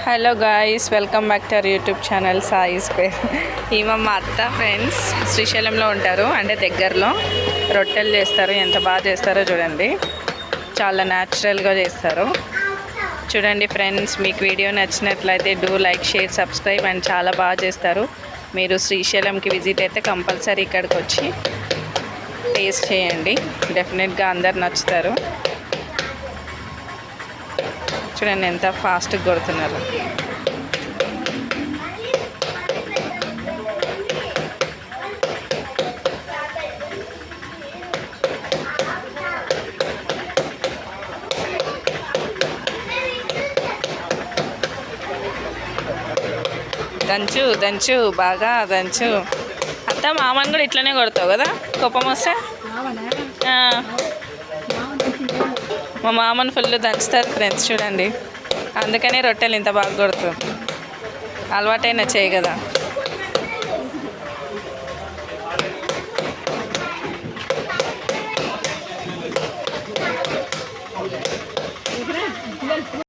Hello guys, welcome back to our YouTube channel సాయిస్ పేర్. ఈమె మా అత్త ఫ్రెండ్స్ శ్రీశైలంలో ఉంటారు, అంటే దగ్గరలో. రొట్టెలు చేస్తారు, ఎంత బాగా చేస్తారో చూడండి. చాలా న్యాచురల్గా చేస్తారు. చూడండి ఫ్రెండ్స్, మీకు వీడియో నచ్చినట్లయితే do like, share, subscribe. And చాలా బాగా చేస్తారు. మీరు శ్రీశైలంకి విజిట్ అయితే కంపల్సరీ ఇక్కడికి వచ్చి టేస్ట్ చేయండి. డెఫినెట్గా అందరు నచ్చుతారు. చూడండి ఎంత ఫాస్ట్గా కొడుతున్నారు. దంచు దంచు బాగా దంచు. అత్త మామని కూడా ఇట్లనే కొడతావు కదా కోపం వస్తే? మా మామని ఫుల్ దంచుతారు ఫ్రెండ్స్. చూడండి, అందుకనే రొట్టెలు ఇంత బాగా కొడుతుంది. అలవాటైనా చేయి కదా.